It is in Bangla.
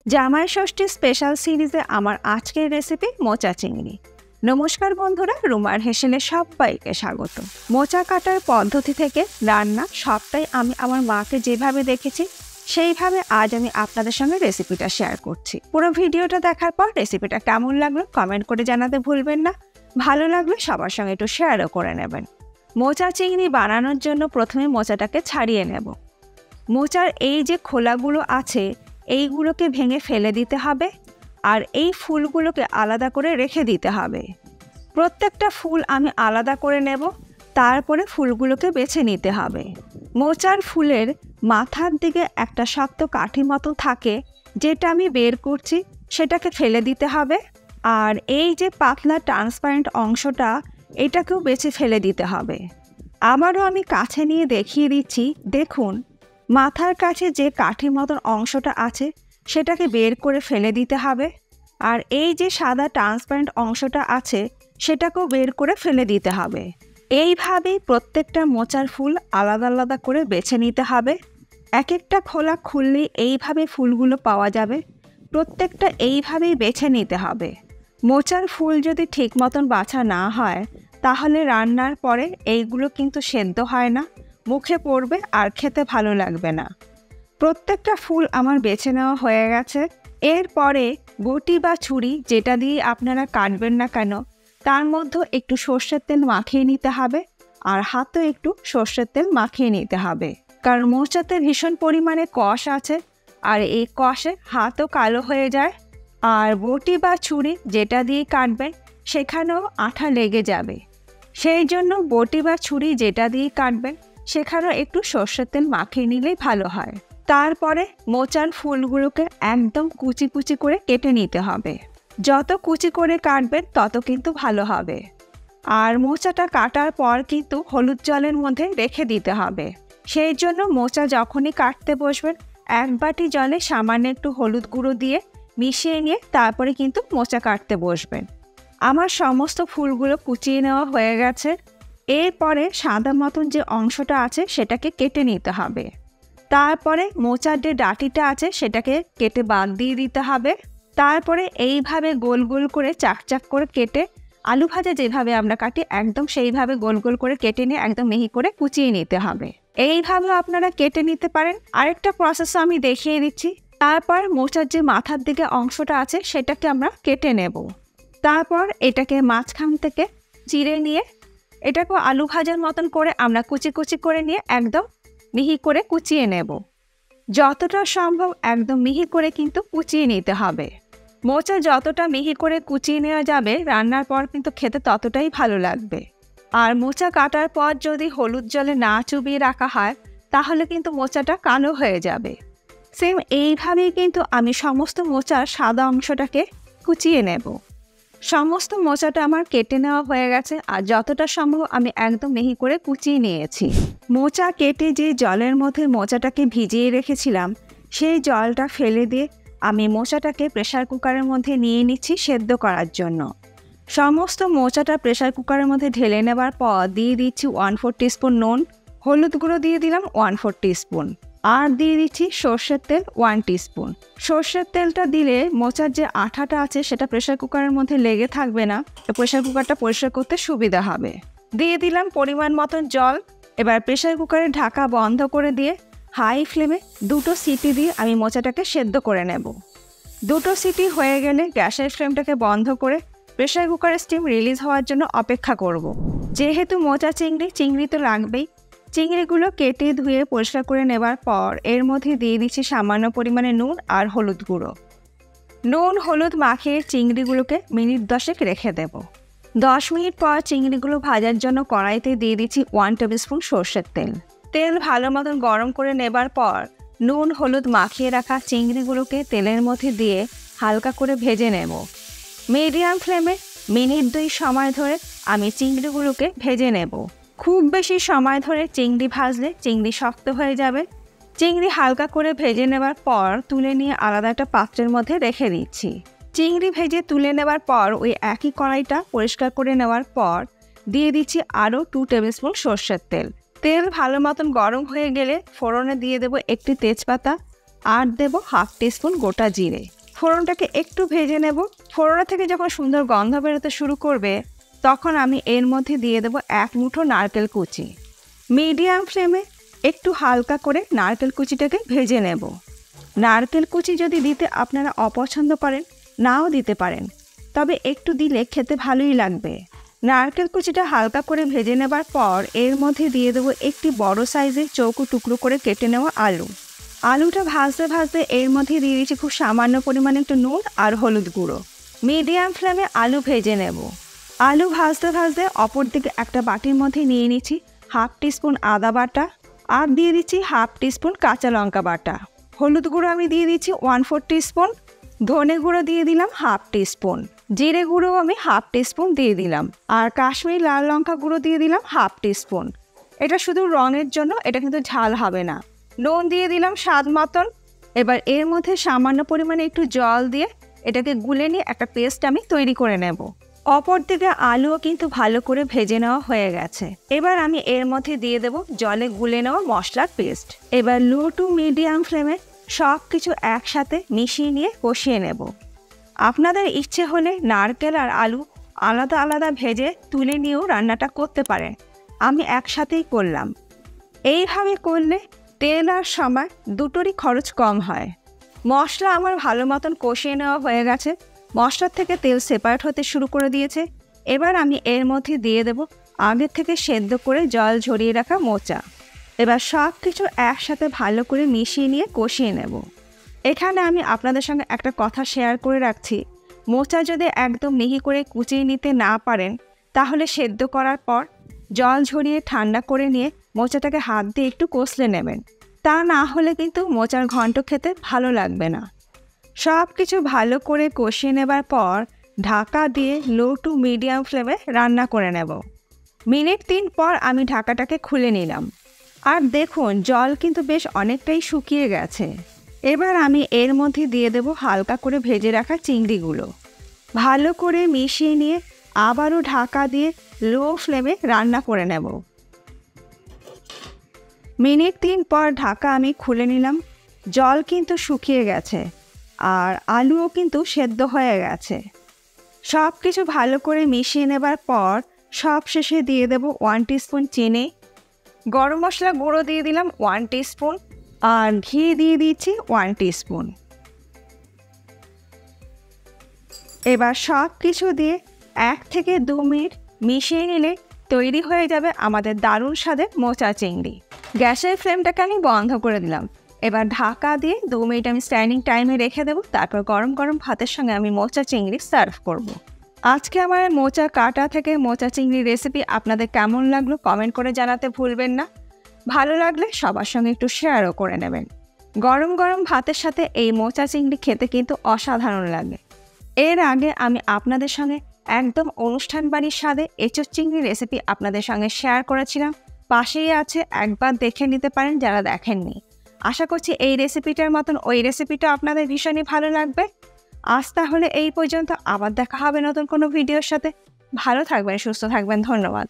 জামাই ষষ্ঠী স্পেশাল সিরিজে আমার আজকের রেসিপি মোচা চিংড়ি। নমস্কার বন্ধুরা, রুমার হেসেলে সবাইকে স্বাগত। মোচা কাটার পদ্ধতি থেকে রান্না সবটাই আমি আমার মাকে যেভাবে দেখেছি সেইভাবে আজ আমি আপনাদের সঙ্গে রেসিপিটা শেয়ার করছি। পুরো ভিডিওটা দেখার পর রেসিপিটা কেমন লাগলো কমেন্ট করে জানাতে ভুলবেন না। ভালো লাগলে সবার সঙ্গে একটু শেয়ারও করে নেবেন। মোচা চিংড়ি বানানোর জন্য প্রথমে মোচাটাকে ছাড়িয়ে নেব। মোচার এই যে খোলাগুলো আছে এইগুলোকে ভেঙে ফেলে দিতে হবে, আর এই ফুলগুলোকে আলাদা করে রেখে দিতে হবে। প্রত্যেকটা ফুল আমি আলাদা করে নেব, তারপরে ফুলগুলোকে বেছে নিতে হবে। মোচার ফুলের মাথার দিকে একটা শক্ত কাঠি মতো থাকে, যেটা আমি বের করছি সেটাকে ফেলে দিতে হবে। আর এই যে পাতলা ট্রান্সপারেন্ট অংশটা এটাকেও বেছে ফেলে দিতে হবে। আবারও আমি কাছে নিয়ে দেখিয়ে দিচ্ছি, দেখুন মাথার কাছে যে কাঠির মতন অংশটা আছে সেটাকে বের করে ফেলে দিতে হবে, আর এই যে সাদা ট্রান্সপারেন্ট অংশটা আছে সেটাকেও বের করে ফেলে দিতে হবে। এইভাবেই প্রত্যেকটা মোচার ফুল আলাদা আলাদা করে বেছে নিতে হবে। এক একটা খোলা খুললেই এইভাবে ফুলগুলো পাওয়া যাবে। প্রত্যেকটা এইভাবেই বেছে নিতে হবে। মোচার ফুল যদি ঠিক মতন বাছা না হয় তাহলে রান্নার পরে এইগুলো কিন্তু সেদ্ধ হয় না, মুখে পড়বে আর খেতে ভালো লাগবে না। প্রত্যেকটা ফুল আমার বেছে নেওয়া হয়ে গেছে। এরপরে বটি বা ছুরি যেটা দিয়ে আপনারা কাটবেন না কেন তার মধ্যে একটু সর্ষের তেল মাখিয়ে নিতে হবে, আর হাতেও একটু সর্ষের তেল মাখিয়ে নিতে হবে, কারণ মোচাতে ভীষণ পরিমাণে কষ আছে আর এই কষে হাতও কালো হয়ে যায়। আর বটি বা ছুরি যেটা দিয়ে কাটবেন সেখানেও আঠা লেগে যাবে, সেই জন্য বটি বা ছুরি যেটা দিয়ে কাটবেন সেখানেও একটু সর্ষের তেল মাখিয়ে নিলেই ভালো হয়। তারপরে মোচার ফুলগুলোকে একদম কুচি কুচি করে কেটে নিতে হবে। যত কুচি করে কাটবেন তত কিন্তু ভালো হবে। আর মোচাটা কাটার পর কিন্তু হলুদ জলের মধ্যে রেখে দিতে হবে। সেই জন্য মোচা যখনই কাটতে বসবেন এক বাটি জলে সামান্য একটু হলুদ গুঁড়ো দিয়ে মিশিয়ে নিয়ে তারপরে কিন্তু মোচা কাটতে বসবেন। আমার সমস্ত ফুলগুলো কুচিয়ে নেওয়া হয়ে গেছে। এরপরে সাদা মতন যে অংশটা আছে সেটাকে কেটে নিতে হবে। তারপরে মোচার যে ডাঁটিটা আছে সেটাকে কেটে বাদ দিয়ে দিতে হবে। তারপরে এইভাবে গোল গোল করে চাকচাক করে কেটে আলু ভাজা যেভাবে আমরা কাটি একদম সেইভাবে গোল গোল করে কেটে নিয়ে একদম মিহি করে কুচিয়ে নিতে হবে। এইভাবে আপনারা কেটে নিতে পারেন। আরেকটা প্রসেস আমি দেখিয়ে দিচ্ছি। তারপর মোচার যে মাথার দিকে অংশটা আছে সেটাকে আমরা কেটে নেব। তারপর এটাকে মাঝখান থেকে চিড়ে নিয়ে এটাকে আলু ভাজার মতন করে আমরা কুচি কুচি করে নিয়ে একদম মিহি করে কুচিয়ে নেব। যতটা সম্ভব একদম মিহি করে কিন্তু কুচিয়ে নিতে হবে। মোচা যতটা মিহি করে কুচিয়ে নেওয়া যাবে রান্নার পর কিন্তু খেতে ততটাই ভালো লাগবে। আর মোচা কাটার পর যদি হলুদ জলে না চুবিয়ে রাখা হয় তাহলে কিন্তু মোচাটা কালো হয়ে যাবে। সেম এইভাবেই কিন্তু আমি সমস্ত মোচার সাদা অংশটাকে কুচিয়ে নেব। সমস্ত মোচাটা আমার কেটে নেওয়া হয়ে গেছে, আর যতটা সম্ভব আমি একদম মিহি করে কুচিয়ে নিয়েছি। মোচা কেটে যে জলের মধ্যে মোচাটাকে ভিজিয়ে রেখেছিলাম সেই জলটা ফেলে দিয়ে আমি মোচাটাকে প্রেসার কুকারের মধ্যে নিয়ে নিচ্ছি সেদ্ধ করার জন্য। সমস্ত মোচাটা প্রেসার কুকারের মধ্যে ঢেলে নেবার পর দিয়ে দিচ্ছি 1/4 টিস্পুন নুন, হলুদ গুঁড়ো দিয়ে দিলাম 1/4 টিস্পুন, আর দিয়ে দিচ্ছি সর্ষের তেল 1 টিস্পুন। সর্ষের তেলটা দিলে মোচার যে আঠাটা আছে সেটা প্রেসার কুকারের মধ্যে লেগে থাকবে না, প্রেসার কুকারটা পরিষ্কার করতে সুবিধা হবে। দিয়ে দিলাম পরিমাণ মতন জল। এবার প্রেসার কুকারের ঢাকা বন্ধ করে দিয়ে হাই ফ্লেমে 2টো সিটি দিয়ে আমি মোচাটাকে সেদ্ধ করে নেব। 2টো সিটি হয়ে গেলে গ্যাসের ফ্লেমটাকে বন্ধ করে প্রেসার কুকারের স্টিম রিলিজ হওয়ার জন্য অপেক্ষা করব। যেহেতু মোচা চিংড়ি তো লাগবেই, চিংড়িগুলো কেটে ধুয়ে পরিষ্কার করে নেবার পর এর মধ্যে দিয়ে দিচ্ছি সামান্য পরিমাণে নুন আর হলুদ গুঁড়ো। নুন হলুদ মাখিয়ে চিংড়িগুলোকে মিনিট 10 রেখে দেব। 10 মিনিট পর চিংড়িগুলো ভাজার জন্য কড়াইতে দিয়ে দিচ্ছি 1 টেবিল স্পুন সর্ষের তেল। তেল ভালো মতন গরম করে নেবার পর নুন হলুদ মাখিয়ে রাখা চিংড়িগুলোকে তেলের মধ্যে দিয়ে হালকা করে ভেজে নেব। মিডিয়াম ফ্লেমে মিনিট 2 সময় ধরে আমি চিংড়িগুলোকে ভেজে নেব। খুব বেশি সময় ধরে চিংড়ি ভাজলে চিংড়ি শক্ত হয়ে যাবে। চিংড়ি হালকা করে ভেজে নেবার পর তুলে নিয়ে আলাদা একটা পাত্রের মধ্যে রেখে দিচ্ছি। চিংড়ি ভেজে তুলে নেবার পর ওই একই কড়াইটা পরিষ্কার করে নেওয়ার পর দিয়ে দিচ্ছি আরও 2 টেবিল স্পুন সর্ষের তেল। তেল ভালো মতন গরম হয়ে গেলে ফোড়নে দিয়ে দেবো একটি তেজপাতা আর দেবো 1/2 টিস্পুন গোটা জিরে। ফোড়নটাকে একটু ভেজে নেব। ফোড়ন থেকে যখন সুন্দর গন্ধ বেরোতে শুরু করবে তখন আমি এর মধ্যে দিয়ে দেব 1 মুঠো নারকেল কুচি। মিডিয়াম ফ্লেমে একটু হালকা করে নারকেল কুচিটাকে ভেজে নেব। নারকেল কুচি যদি দিতে আপনারা অপছন্দ করেন নাও দিতে পারেন, তবে একটু দিলে খেতে ভালোই লাগবে। নারকেল কুচিটা হালকা করে ভেজে নেবার পর এর মধ্যে দিয়ে দেবো একটি বড় সাইজের চৌকো টুকরো করে কেটে নেওয়া আলু। আলুটা ভাজতে ভাজতে এর মধ্যে দিয়ে দিচ্ছি খুব সামান্য পরিমাণে একটু নুন আর হলুদ গুঁড়ো। মিডিয়াম ফ্লেমে আলু ভেজে নেব। আলু ভাজতে ভাজতে অপর দিকে একটা বাটির মধ্যে নিয়ে নিচ্ছি 1/2 টিস্পুন আদা বাটা আর দিয়ে দিচ্ছি 1/2 টিস্পুন কাঁচা লঙ্কা বাটা। হলুদ গুঁড়ো আমি দিয়ে দিচ্ছি 1/4 টিস্পুন, ধনে গুঁড়ো দিয়ে দিলাম 1/2 টিস্পুন, জিরে গুঁড়ো আমি 1/2 টিস্পুন দিয়ে দিলাম, আর কাশ্মীরি লাল লঙ্কা গুঁড়ো দিয়ে দিলাম 1/2 টিস্পুন। এটা শুধু রঙের জন্য, এটা কিন্তু ঝাল হবে না। নুন দিয়ে দিলাম স্বাদ মতন। এবার এর মধ্যে সামান্য পরিমাণে একটু জল দিয়ে এটাকে গুলে নিয়ে একটা পেস্ট আমি তৈরি করে নেব। অপর দিকে আলুও কিন্তু ভালো করে ভেজে নেওয়া হয়ে গেছে। এবার আমি এর মধ্যে দিয়ে দেব জলে গুলে নেওয়া মশলার পেস্ট। এবার লো টু মিডিয়াম ফ্লেমে সব কিছু একসাথে মিশিয়ে নিয়ে কষিয়ে নেব। আপনাদের ইচ্ছে হলে নারকেল আর আলু আলাদা আলাদা ভেজে তুলে নিয়েও রান্নাটা করতে পারেন, আমি একসাথেই করলাম। এইভাবে করলে তেল আর সময় দুটোরই খরচ কম হয়। মশলা আমার ভালো মতন কষিয়ে নেওয়া হয়ে গেছে, মশলার থেকে তেল সেপারেট হতে শুরু করে দিয়েছে। এবার আমি এর মধ্যে দিয়ে দেব আগের থেকে সেদ্ধ করে জল ঝরিয়ে রাখা মোচা। এবার সব কিছু একসাথে ভালো করে মিশিয়ে নিয়ে কষিয়ে নেব। এখানে আমি আপনাদের সঙ্গে একটা কথা শেয়ার করে রাখছি, মোচা যদি একদম মিহি করে কুচিয়ে নিতে না পারেন তাহলে সেদ্ধ করার পর জল ঝরিয়ে ঠান্ডা করে নিয়ে মোচাটাকে হাত দিয়ে একটু কষলে নেবেন, তা না হলে কিন্তু মোচার ঘন্ট খেতে ভালো লাগবে না। সব কিছু ভালো করে কষিয়ে নেবার পর ঢাকা দিয়ে লো টু মিডিয়াম ফ্লেমে রান্না করে নেব। মিনিট 3 পর আমি ঢাকাটাকে খুলে নিলাম, আর দেখুন জল কিন্তু বেশ অনেকটাই শুকিয়ে গেছে। এবার আমি এর মধ্যে দিয়ে দেব হালকা করে ভেজে রাখা চিংড়িগুলো। ভালো করে মিশিয়ে নিয়ে আবারও ঢাকা দিয়ে লো ফ্লেমে রান্না করে নেব। মিনিট 3 পর ঢাকা আমি খুলে নিলাম। জল কিন্তু শুকিয়ে গেছে আর আলুও কিন্তু সেদ্ধ হয়ে গেছে। সব কিছু ভালো করে মিশিয়ে নেবার পর সব শেষে দিয়ে দেব 1 টিস্পুন চিনি, গরম মশলা গুঁড়ো দিয়ে দিলাম 1 টিস্পুন, আর ঘি দিয়ে দিচ্ছি 1 টিস্পুন। এবার সব কিছু দিয়ে 1 থেকে 2 মিনিট মিশিয়ে নিলে তৈরি হয়ে যাবে আমাদের দারুণ স্বাদের মোচা চিংড়ি। গ্যাসের ফ্লেমটাকে আমি বন্ধ করে দিলাম। এবার ঢাকা দিয়ে 2 মিনিট আমি স্ট্যান্ডিং টাইমে রেখে দেবো। তারপর গরম গরম ভাতের সঙ্গে আমি মোচা চিংড়ি সার্ভ করব। আজকে আমার মোচা কাটা থেকে মোচা চিংড়ি রেসিপি আপনাদের কেমন লাগলো কমেন্ট করে জানাতে ভুলবেন না। ভালো লাগলে সবার সঙ্গে একটু শেয়ারও করে নেবেন। গরম গরম ভাতের সাথে এই মোচা চিংড়ি খেতে কিন্তু অসাধারণ লাগে। এর আগে আমি আপনাদের সঙ্গে একদম অনুষ্ঠান বাড়ির স্বাদে এঁচোড় চিংড়ি রেসিপি আপনাদের সঙ্গে শেয়ার করেছিলাম, পাশেই আছে, একবার দেখে নিতে পারেন যারা দেখেননি। আশা করছি এই রেসিপিটার মতন ওই রেসিপিটা আপনাদের ভীষণই ভালো লাগবে। আজ তাহলে এই পর্যন্ত, আবার দেখা হবে নতুন কোনো ভিডিওর সাথে। ভালো থাকবেন, সুস্থ থাকবেন, ধন্যবাদ।